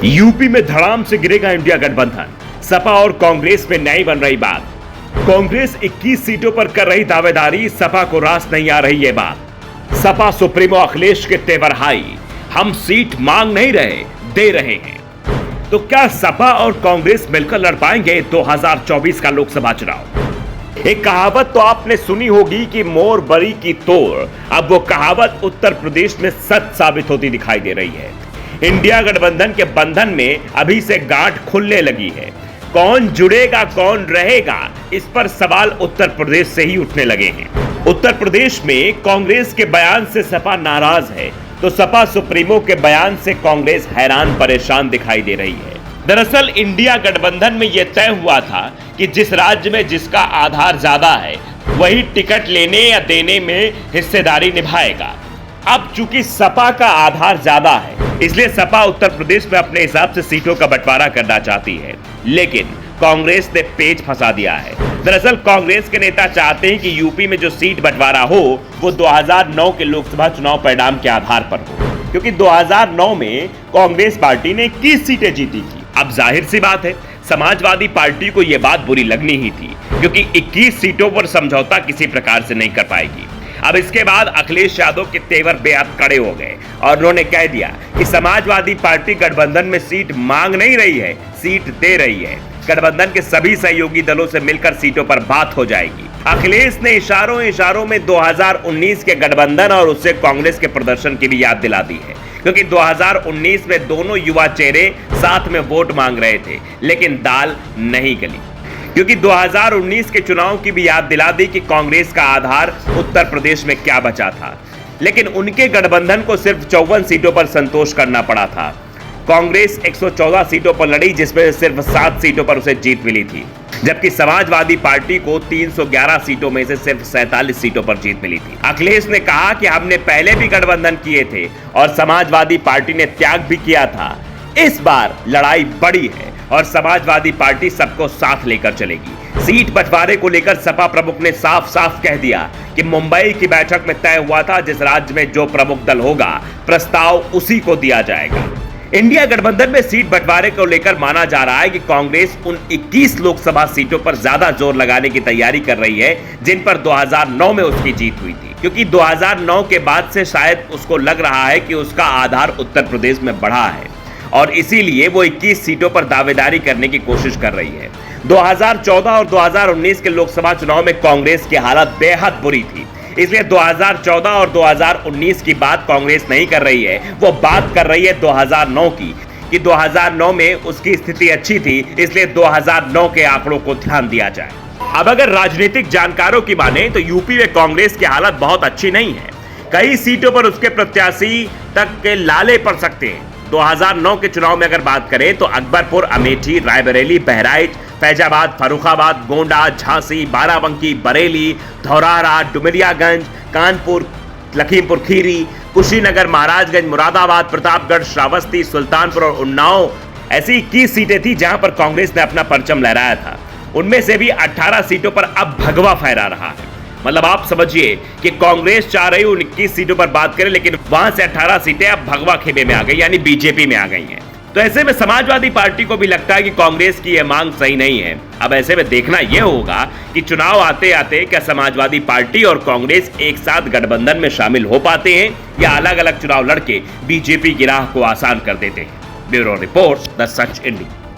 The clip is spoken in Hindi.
यूपी में धड़ाम से गिरेगा इंडिया गठबंधन। सपा और कांग्रेस में नई बन रही बात। कांग्रेस 21 सीटों पर कर रही दावेदारी, सपा को रास नहीं आ रही ये बात। सपा सुप्रीमो अखिलेश के तेवर हाई, हम सीट मांग नहीं रहे, दे रहे हैं। तो क्या सपा और कांग्रेस मिलकर लड़ पाएंगे 2024 का लोकसभा चुनाव? एक कहावत तो आपने सुनी होगी कि मोर बरी की तोड़। अब वो कहावत उत्तर प्रदेश में सच साबित होती दिखाई दे रही है। इंडिया गठबंधन के बंधन में अभी से गांठ खुलने लगी है। कौन जुड़ेगा, कौन रहेगा, इस पर सवाल उत्तर प्रदेश से ही उठने लगे हैं। उत्तर प्रदेश में कांग्रेस के बयान से सपा नाराज है, तो सपा सुप्रीमो के बयान से कांग्रेस हैरान परेशान दिखाई दे रही है। दरअसल इंडिया गठबंधन में यह तय हुआ था कि जिस राज्य में जिसका आधार ज्यादा है वही टिकट लेने या देने में हिस्सेदारी निभाएगा। अब चूंकि सपा का आधार ज्यादा है, इसलिए सपा उत्तर प्रदेश में अपने हिसाब से सीटों का बंटवारा करना चाहती है, लेकिन कांग्रेस ने पेच फंसा दिया है। दरअसल कांग्रेस के नेता चाहते हैं कि यूपी में जो सीट बंटवारा हो वो 2009 के लोकसभा चुनाव परिणाम के आधार पर हो, क्योंकि 2009 में कांग्रेस पार्टी ने 21 सीटें जीती थी। अब जाहिर सी बात है, समाजवादी पार्टी को यह बात बुरी लगनी ही थी, क्योंकि 21 सीटों पर समझौता किसी प्रकार से नहीं कर पाएगी। अब इसके बाद अखिलेश यादव के तेवर बेहद कड़े हो गए और उन्होंने कह दिया कि समाजवादी पार्टी गठबंधन में सीट मांग नहीं रही है, सीट दे रही है। गठबंधन के सभी सहयोगी दलों से मिलकर सीटों पर बात हो जाएगी। अखिलेश ने इशारों में 2019 के गठबंधन और उससे कांग्रेस के प्रदर्शन की भी याद दिला दी है, क्योंकि 2019 में दोनों युवा चेहरे साथ में वोट मांग रहे थे, लेकिन दाल नहीं गली। क्योंकि 2019 के चुनाव की भी याद दिला दी कि कांग्रेस का आधार उत्तर प्रदेश में क्या बचा था, लेकिन उनके गठबंधन को सिर्फ 54 सीटों पर संतोष करना पड़ा था। कांग्रेस 114 सीटों पर लड़ी, जिसमें सिर्फ 7 सीटों पर उसे जीत मिली थी, जबकि समाजवादी पार्टी को 311 सीटों में से सिर्फ 47 सीटों पर जीत मिली थी। अखिलेश ने कहा कि हमने पहले भी गठबंधन किए थे और समाजवादी पार्टी ने त्याग भी किया था। इस बार लड़ाई बड़ी है और समाजवादी पार्टी सबको साथ लेकर चलेगी। सीट बंटवारे को लेकर सपा प्रमुख ने साफ साफ कह दिया कि मुंबई की बैठक में तय हुआ था, जिस राज्य में जो प्रमुख दल होगा प्रस्ताव उसी को दिया जाएगा। इंडिया गठबंधन में सीट बंटवारे को लेकर माना जा रहा है कि कांग्रेस उन 21 लोकसभा सीटों पर ज्यादा जोर लगाने की तैयारी कर रही है जिन पर 2009 में उसकी जीत हुई थी, क्योंकि 2009 के बाद से शायद उसको लग रहा है कि उसका आधार उत्तर प्रदेश में बढ़ा है और इसीलिए वो 21 सीटों पर दावेदारी करने की कोशिश कर रही है। 2014 और 2019 के लोकसभा चुनाव में कांग्रेस की हालत बेहद बुरी थी, इसलिए 2014 और 2019 की बात कांग्रेस नहीं कर रही है, वो बात कर रही है 2009 की, कि 2009 में उसकी स्थिति अच्छी थी, इसलिए 2009 के आंकड़ों को ध्यान दिया जाए। अब अगर राजनीतिक जानकारों की माने तो यूपी में कांग्रेस की हालत बहुत अच्छी नहीं है। कई सीटों पर उसके प्रत्याशी तक के लाले पड़ सकते हैं। 2009 के चुनाव में अगर बात करें तो अकबरपुर, अमेठी, रायबरेली, बहराइच, फैजाबाद, फर्रुखाबाद, गोंडा, झांसी, बाराबंकी, बरेली, धौरहरा, डुमरियागंज, कानपुर, लखीमपुर खीरी, कुशीनगर, महाराजगंज, मुरादाबाद, प्रतापगढ़, श्रावस्ती, सुल्तानपुर और उन्नाव ऐसी 21 सीटें थी जहां पर कांग्रेस ने अपना परचम लहराया था। उनमें से भी 18 सीटों पर अब भगवा फहरा रहा है। मतलब आप समझिए कि कांग्रेस चाह रही 21 सीटों पर बात करें, लेकिन वहां से 18 सीटें अब भगवा खेमे में आ गई, यानी बीजेपी में आ गई हैं। तो ऐसे में समाजवादी पार्टी को भी लगता है कि कांग्रेस की यह मांग सही नहीं है। अब ऐसे में देखना यह होगा कि चुनाव आते आते क्या समाजवादी पार्टी और कांग्रेस एक साथ गठबंधन में शामिल हो पाते हैं या अलग अलग चुनाव लड़के बीजेपी की राह को आसान कर देते हैं। Bureau report, the such India.